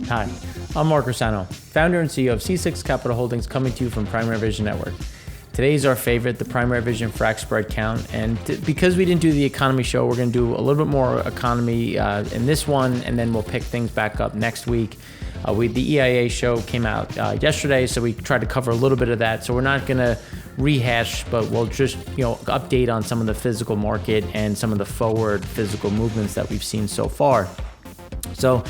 Hi, I'm Mark Rossano, founder and CEO of C6 Capital Holdings, coming to you from Primary Vision Network. Today's our favorite, the Primary Vision Frac Spread Count, and because we didn't do the economy show, we're going to do a little bit more economy in this one, and then we'll pick things back up next week. The EIA show came out yesterday, so we tried to cover a little bit of that. So we're not going to rehash, but we'll just update on some of the physical market and some of the forward physical movements that we've seen so far. So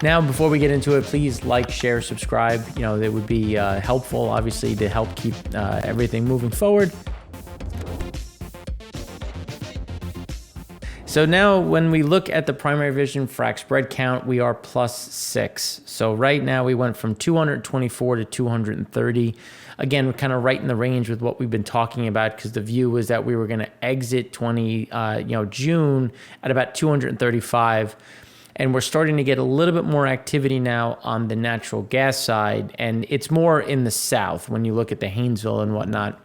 now, before we get into it, please like, share, subscribe. That would be helpful, obviously, to help keep everything moving forward. So now when we look at the Primary Vision Frac Spread Count, we are +6. So right now we went from 224 to 230. Again, we're kind of right in the range with what we've been talking about, because the view was that we were going to exit June at about 235. And we're starting to get a little bit more activity now on the natural gas side, and it's more in the south when you look at the Haynesville and whatnot.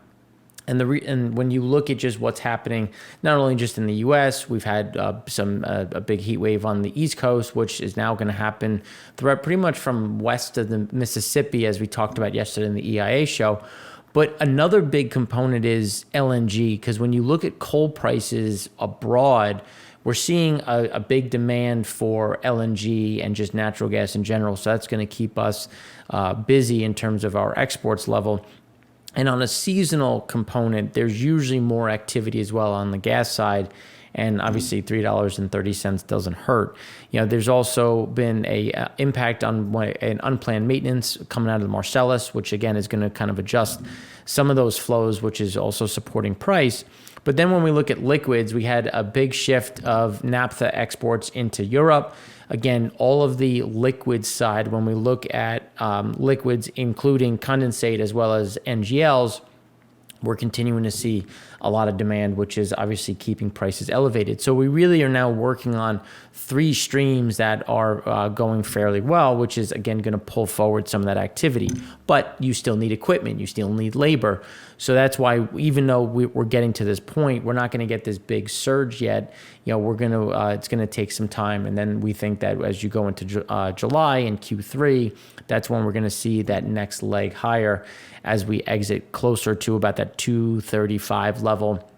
And when you look at just what's happening, not only just in the U.S., we've had a big heat wave on the East Coast, which is now going to happen throughout pretty much from west of the Mississippi, as we talked about yesterday in the EIA show. But another big component is LNG, because when you look at coal prices abroad, we're seeing a big demand for LNG and just natural gas in general. So that's going to keep us busy in terms of our exports level. And on a seasonal component, there's usually more activity as well on the gas side. And obviously $3.30 doesn't hurt. There's also been a impact on an unplanned maintenance coming out of the Marcellus, which again is going to kind of adjust some of those flows, which is also supporting price. But then when we look at liquids, we had a big shift of naphtha exports into Europe. Again, all of the liquid side, when we look at liquids, including condensate as well as NGLs, we're continuing to see a lot of demand, which is obviously keeping prices elevated. So we really are now working on three streams that are going fairly well, which is, again, going to pull forward some of that activity. But you still need equipment. You still need labor. So that's why, even though we're getting to this point, we're not going to get this big surge yet. We're going to it's going to take some time. And then we think that as you go into July and Q3, that's when we're going to see that next leg higher as we exit closer to about that 235 level.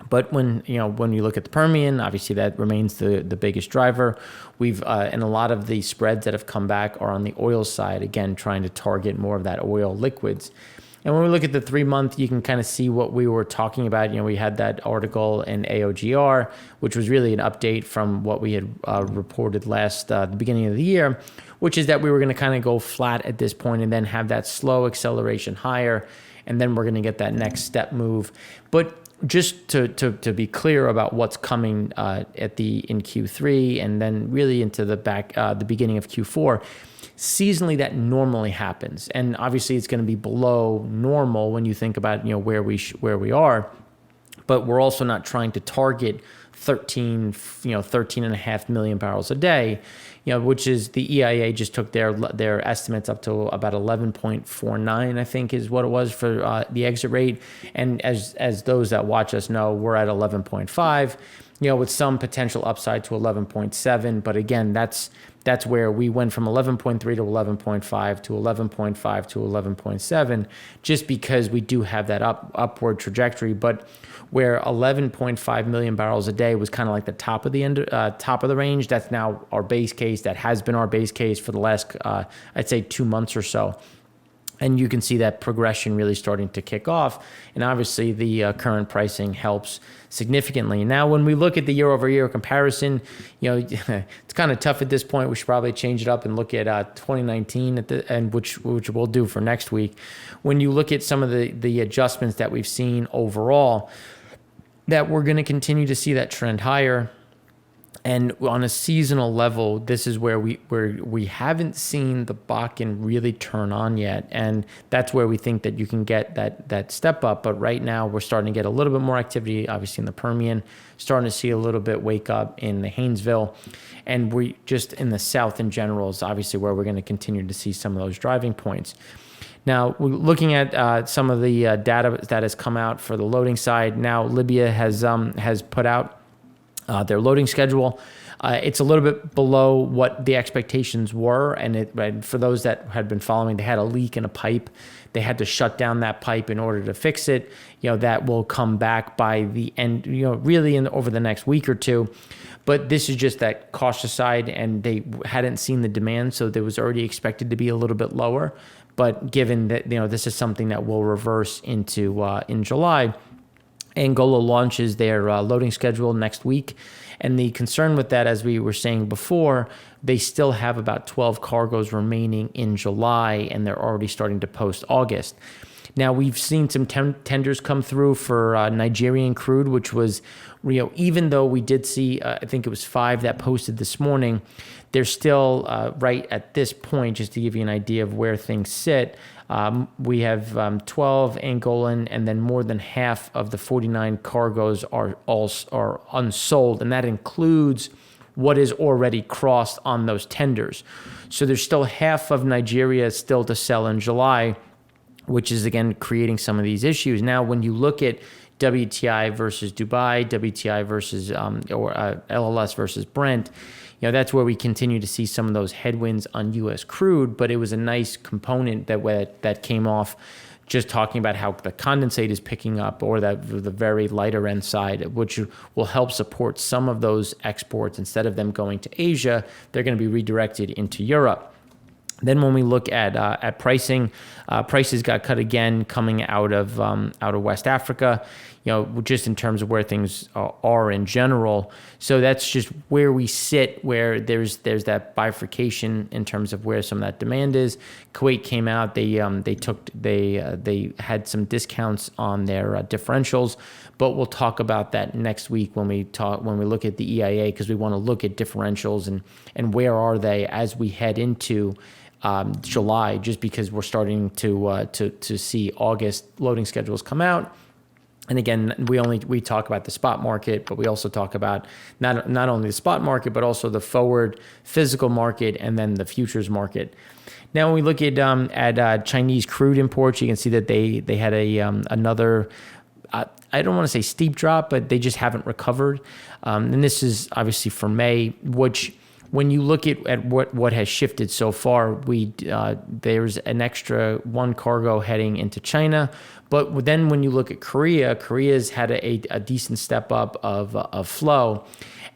But when you look at the Permian, obviously that remains the biggest driver. We've and a lot of the spreads that have come back are on the oil side, again trying to target more of that oil liquids. And when we look at the 3-month, you can kind of see what we were talking about. We had that article in AOGR, which was really an update from what we had reported the beginning of the year, which is that we were going to kind of go flat at this point and then have that slow acceleration higher, and then we're going to get that next step move. But just to be clear about what's coming in Q3 and then really into the beginning of Q4, seasonally that normally happens, and obviously it's going to be below normal when you think about where we are, but we're also not trying to target 13.5 million barrels a day, which is the EIA just took their estimates up to about 11.49, I think is what it was for the exit rate. And as those that watch us know, we're at 11.5, with some potential upside to 11.7. But again, that's where we went from 11.3 to 11.5 to 11.5 to 11.7, just because we do have that upward trajectory. But where 11.5 million barrels a day was kind of like the top of the range, that's now our base case. That has been our base case for the last, I'd say, 2 months or so. And you can see that progression really starting to kick off. And obviously the current pricing helps significantly. Now, when we look at the year-over-year comparison, it's kind of tough at this point. We should probably change it up and look at 2019, which we'll do for next week. When you look at some of the adjustments that we've seen overall, that we're going to continue to see that trend higher. And on a seasonal level, this is where we haven't seen the Bakken really turn on yet. And that's where we think that you can get that step up. But right now, we're starting to get a little bit more activity, obviously in the Permian, starting to see a little bit wake up in the Haynesville. And we just in the South in general is obviously where we're going to continue to see some of those driving points. Now, looking at some of the data that has come out for the loading side, now Libya has put out their loading schedule. It's a little bit below what the expectations were, and for those that had been following, they had a leak in a pipe. They had to shut down that pipe in order to fix it. That will come back by the end, really over the next week or two. But this is just that cautious side, and they hadn't seen the demand, so there was already expected to be a little bit lower. But given that this is something that will reverse into in July, Angola launches their loading schedule next week. And the concern with that, as we were saying before, they still have about 12 cargoes remaining in July, and they're already starting to post August. Now, we've seen some tenders come through for Nigerian crude, which was, even though we did see, I think it was 5 that posted this morning, they're still right at this point, just to give you an idea of where things sit. We have 12 Angolan, and then more than half of the 49 cargoes are unsold, and that includes what is already crossed on those tenders. So there's still half of Nigeria still to sell in July, which is, again, creating some of these issues. Now, when you look at WTI versus Dubai, WTI versus LLS versus Brent, that's where we continue to see some of those headwinds on U.S. crude, but it was a nice component that came off, just talking about how the condensate is picking up, or that the very lighter end side, which will help support some of those exports. Instead of them going to Asia, they're going to be redirected into Europe. Then when we look at pricing, prices got cut again coming out of West Africa, just in terms of where things are in general. So that's just where we sit, where there's that bifurcation in terms of where some of that demand is. Kuwait came out, they had some discounts on their differentials, but we'll talk about that next week when we look at the EIA, because we want to look at differentials and where are they as we head into July, just because we're starting to see August loading schedules come out. And again, we talk about the spot market, but we also talk about not only the spot market, but also the forward physical market and then the futures market. Now, when we look at Chinese crude imports, you can see that they had another, I don't want to say steep drop, but they just haven't recovered. And this is obviously for May, which, when you look at what has shifted so far, there's an extra 1 cargo heading into China. But then when you look at Korea's had a decent step up of flow.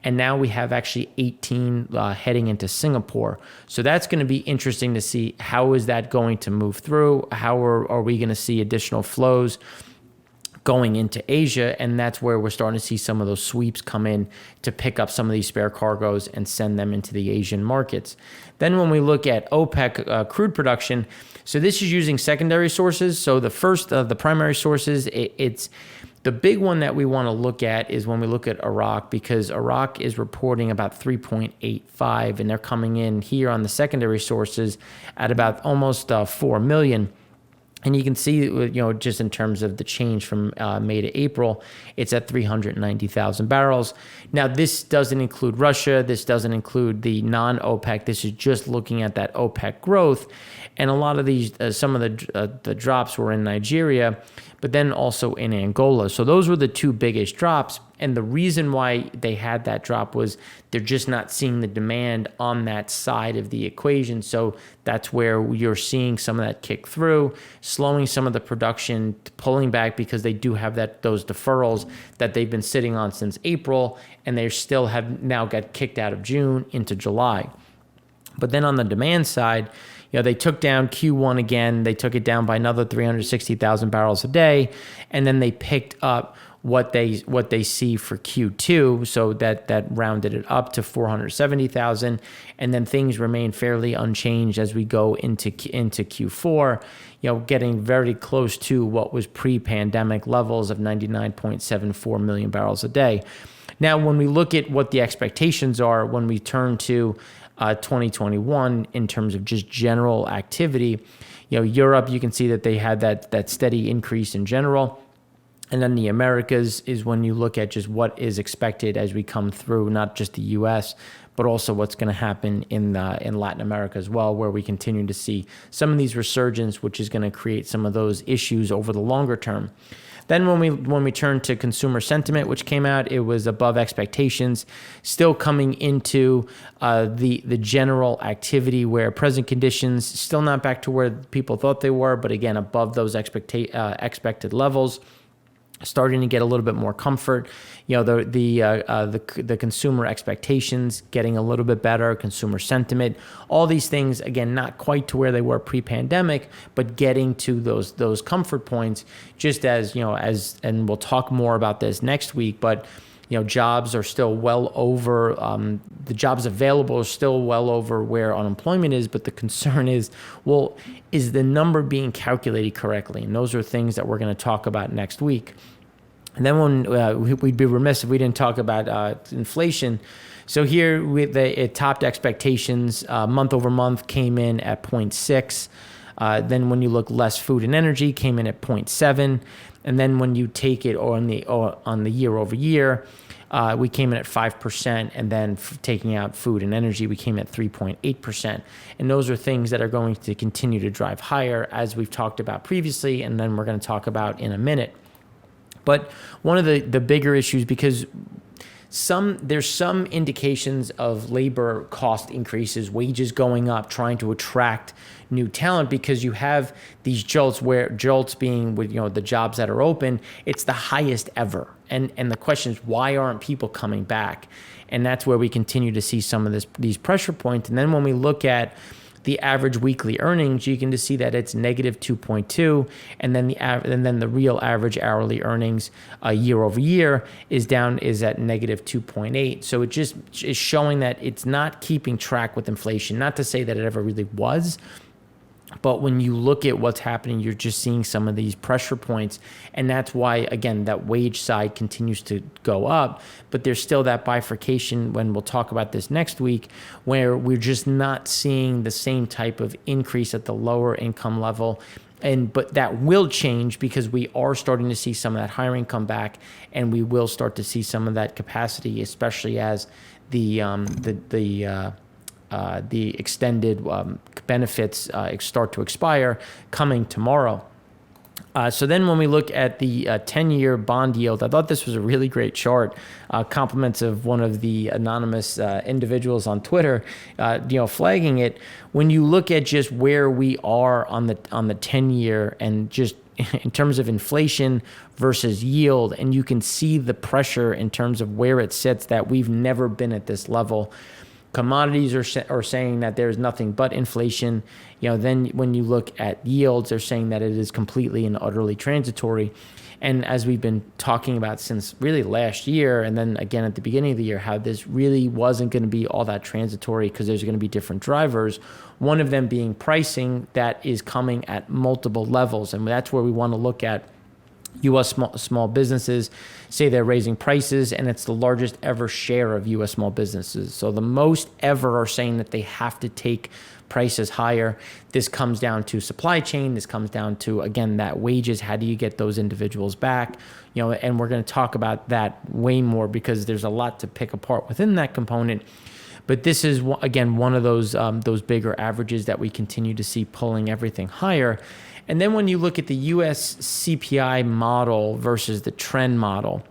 And now we have actually 18 heading into Singapore. So that's going to be interesting to see how is that going to move through. How are we going to see additional flows going into Asia? And that's where we're starting to see some of those sweeps come in to pick up some of these spare cargoes and send them into the Asian markets. Then when we look at OPEC crude production, so this is using secondary sources. So the first of the primary sources, it's the big one that we want to look at is when we look at Iraq, because Iraq is reporting about 3.85, and they're coming in here on the secondary sources at about almost 4 million. And you can see, just in terms of the change from May to April, it's at 390,000 barrels. Now, this doesn't include Russia. This doesn't include the non-OPEC. This is just looking at that OPEC growth. And a lot of these, some of the drops were in Nigeria, but then also in Angola. So those were the 2 biggest drops. And the reason why they had that drop was they're just not seeing the demand on that side of the equation. So that's where you're seeing some of that kick through, slowing some of the production, pulling back, because they do have those deferrals that they've been sitting on since April, and they still have now got kicked out of June into July. But then on the demand side, they took down Q1 again. They took it down by another 360,000 barrels a day, and then they picked up what they see for Q2, so that rounded it up to 470,000, and then things remain fairly unchanged as we go into Q4, getting very close to what was pre-pandemic levels of 99.74 million barrels a day. Now, when we look at what the expectations are when we turn to 2021 in terms of just general activity, Europe, you can see that they had that steady increase in general. And then the Americas is when you look at just what is expected as we come through, not just the U.S., but also what's going to happen in Latin America as well, where we continue to see some of these resurgence, which is going to create some of those issues over the longer term. Then when we turn to consumer sentiment, which came out, it was above expectations, still coming into the general activity where present conditions still not back to where people thought they were, but again above those expected levels. Starting to get a little bit more comfort, the consumer expectations getting a little bit better, consumer sentiment, all these things again not quite to where they were pre-pandemic, but getting to those comfort points. Just as and we'll talk more about this next week, but jobs are still well over, the jobs available are still well over where unemployment is, but the concern is, well, is the number being calculated correctly? And those are things that we're going to talk about next week. And then when we'd be remiss if we didn't talk about inflation. So here it topped expectations. Month over month came in at 0.6. Then when you look less food and energy came in at 0.7. And then when you take it on the year over year, we came in at 5%, and then taking out food and energy, we came at 3.8%. And those are things that are going to continue to drive higher, as we've talked about previously, and then we're going to talk about in a minute. But one of the bigger issues, because there's some indications of labor cost increases, wages going up, trying to attract new talent, because you have these jolts being with the jobs that are open, it's the highest ever. And the question is, why aren't people coming back? And that's where we continue to see some of these pressure points. And then when we look at the average weekly earnings, you can just see that it's negative 2.2, and then the real average hourly earnings year over year is at negative 2.8. So it just is showing that it's not keeping track with inflation. Not to say that it ever really was, but when you look at what's happening, you're just seeing some of these pressure points. And that's why, again, that wage side continues to go up. But there's still that bifurcation, when we'll talk about this next week, where we're just not seeing the same type of increase at the lower income level. But that will change, because we are starting to see some of that hiring come back, and we will start to see some of that capacity, especially as the extended benefits start to expire coming tomorrow. So then when we look at the 10-year bond yield, I thought this was a really great chart. Compliments of one of the anonymous individuals on Twitter, flagging it. When you look at just where we are on the 10-year, and just in terms of inflation versus yield, and you can see the pressure in terms of where it sits, that we've never been at this level. Commodities are saying that there's nothing but inflation. Then when you look at yields, they're saying that it is completely and utterly transitory. And as we've been talking about since really last year, and then again at the beginning of the year, how this really wasn't going to be all that transitory, because there's going to be different drivers. One of them being pricing that is coming at multiple levels. And that's where we want to look at U.S. small businesses. Say they're raising prices, and it's the largest ever share of U.S. small businesses. So the most ever are saying that they have to take prices higher. This comes down to supply chain. This comes down to, again, that wages. How do you get those individuals back? And we're going to talk about that way more, because there's a lot to pick apart within that component. But this is, again, one of those bigger averages that we continue to see pulling everything higher. And then when you look at the U.S. CPI model versus the trend model,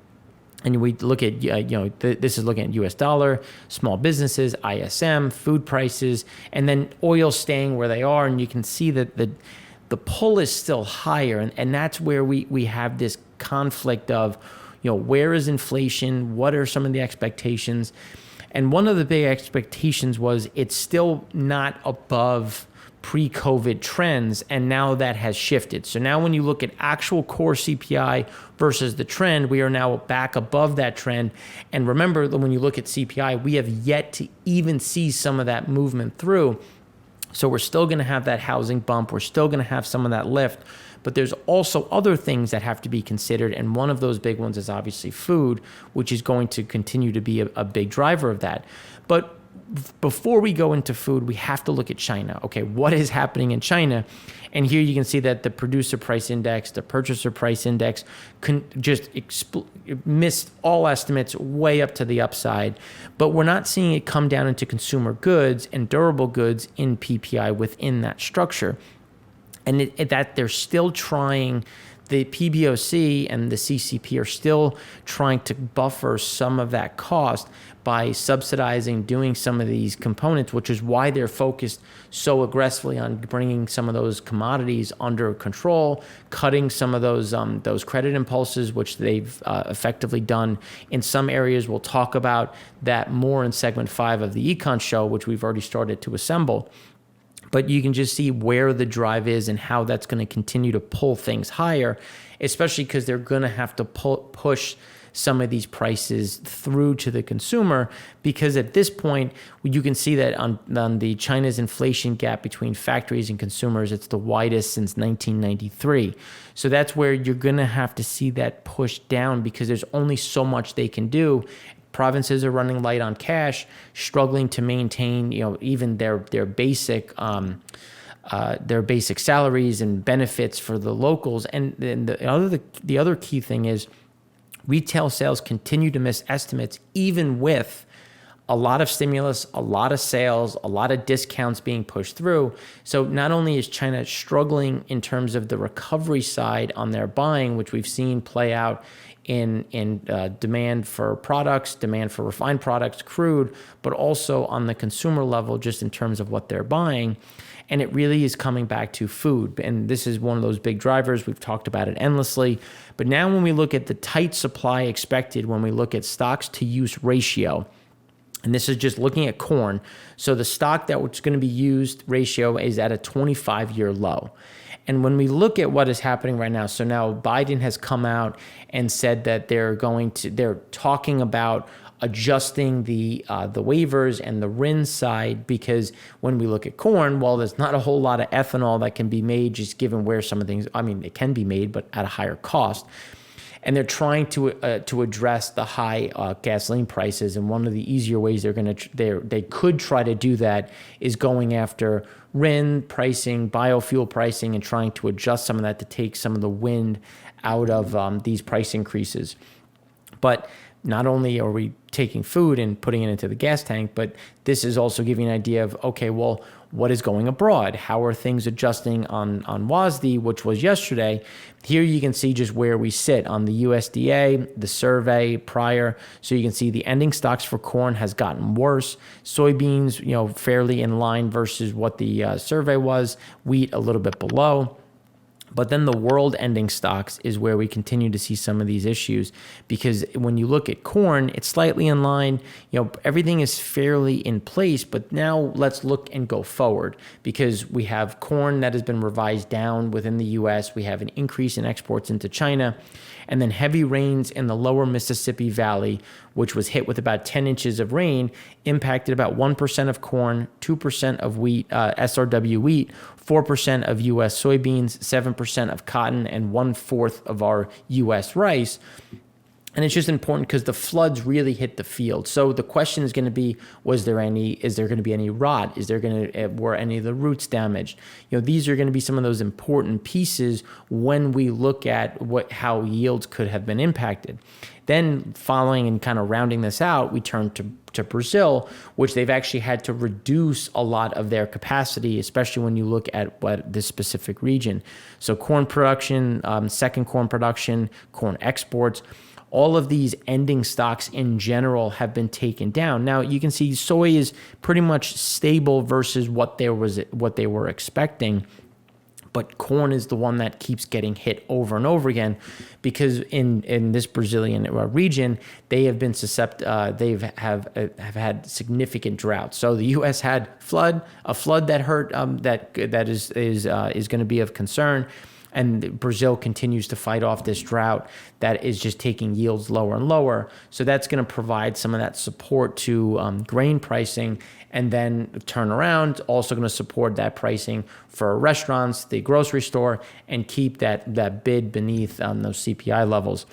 and we look at, this is looking at U.S. dollar, small businesses, ISM, food prices, and then oil staying where they are, and you can see that the pull is still higher, and that's where we have this conflict of, where is inflation? What are some of the expectations? And one of the big expectations was it's still not above pre-COVID trends, and now that has shifted. So now when you look at actual core CPI versus the trend, we are now back above that trend. And remember that when you look at CPI, we have yet to even see some of that movement through. So we're still going to have that housing bump. We're still going to have some of that lift. But there's also other things that have to be considered, and one of those big ones is obviously food, which is going to continue to be a big driver of that. But before we go into food, we have to look at China. Okay, what is happening in China? And here you can see that the producer price index, the purchaser price index, missed all estimates way up to the upside. But we're not seeing it come down into consumer goods and durable goods in PPI within that structure. And that they're still trying the PBOC and the CCP are still trying to buffer some of that cost by subsidizing doing some of these components, which is why they're focused so aggressively on bringing some of those commodities under control, cutting some of those credit impulses, which they've effectively done in some areas. We'll talk about that more in segment 5 of the Econ Show, which we've already started to assemble. But you can just see where the drive is and how that's going to continue to pull things higher, especially because they're going to have to push some of these prices through to the consumer, because at this point you can see that on the China's inflation gap between factories and consumers, it's the widest since 1993. So that's where you're going to have to see that push down, because there's only so much they can do. Provinces are running light on cash, struggling to maintain, even their basic salaries and benefits for the locals. And then the other key thing is retail sales continue to miss estimates, even with a lot of stimulus, a lot of sales, a lot of discounts being pushed through. So not only is China struggling in terms of the recovery side on their buying, which we've seen play out in demand for products, demand for refined products, crude, but also on the consumer level, just in terms of what they're buying. And it really is coming back to food. And this is one of those big drivers. We've talked about it endlessly. But now when we look at the tight supply expected, when we look at stocks to use ratio, and this is just looking at corn. So the stock that's going to be used ratio is at a 25-year low. And when we look at what is happening right now, so now Biden has come out and said that they're talking about adjusting the waivers and the RIN side, because when we look at corn, well, there's not a whole lot of ethanol that can be made, just given where some of things, it can be made, but at a higher cost. And they're trying to address the high gasoline prices. And one of the easier ways they could try to do that is going after RIN pricing, biofuel pricing, and trying to adjust some of that to take some of the wind out of these price increases. But not only are we taking food and putting it into the gas tank, but this is also giving an idea of, okay, well, what is going abroad? How are things adjusting on WASDE, which was yesterday? Here you can see just where we sit on the USDA, the survey prior. So you can see the ending stocks for corn has gotten worse. Soybeans, fairly in line versus what the survey was. Wheat a little bit below. But then the world ending stocks is where we continue to see some of these issues, because when you look at corn, it's slightly in line. Everything is fairly in place, but now let's look and go forward, because we have corn that has been revised down within the U.S. We have an increase in exports into China, and then heavy rains in the lower Mississippi Valley, which was hit with about 10 inches of rain, impacted about 1% of corn, 2% of wheat, SRW wheat, 4% of U.S. soybeans, 7% of cotton, and 1/4 of our U.S. rice. And it's just important because the floods really hit the field. So the question is going to be, is there going to be any rot? Were any of the roots damaged? These are going to be some of those important pieces when we look at how yields could have been impacted. Then following and kind of rounding this out, we turn to Brazil, which they've actually had to reduce a lot of their capacity, especially when you look at this specific region. So corn production, second corn production, corn exports, all of these ending stocks in general have been taken down. Now you can see soy is pretty much stable versus what they were expecting. But corn is the one that keeps getting hit over and over again, because in this Brazilian region, they have been have had significant drought. So the U.S. had a flood that hurt, that is going to be of concern. And Brazil continues to fight off this drought that is just taking yields lower and lower. So that's going to provide some of that support to grain pricing, and then turn around, also going to support that pricing for restaurants, the grocery store, and keep that bid beneath those CPI levels.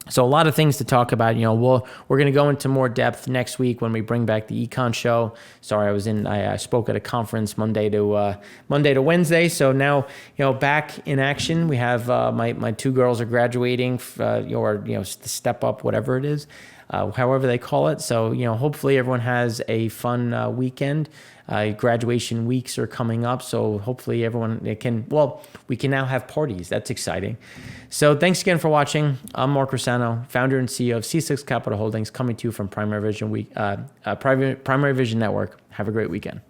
So a lot of things to talk about. We're going to go into more depth next week when we bring back the Econ Show. Sorry, I spoke at a conference Monday to Wednesday. So now, back in action. We have my two girls are graduating, to step up, whatever it is, however they call it. So hopefully everyone has a fun weekend. Graduation weeks are coming up, so hopefully everyone we can now have parties. That's exciting. So thanks again for watching. I'm Mark Rossano, founder and CEO of C6 Capital Holdings, coming to you from Primary Vision Network. Have a great weekend.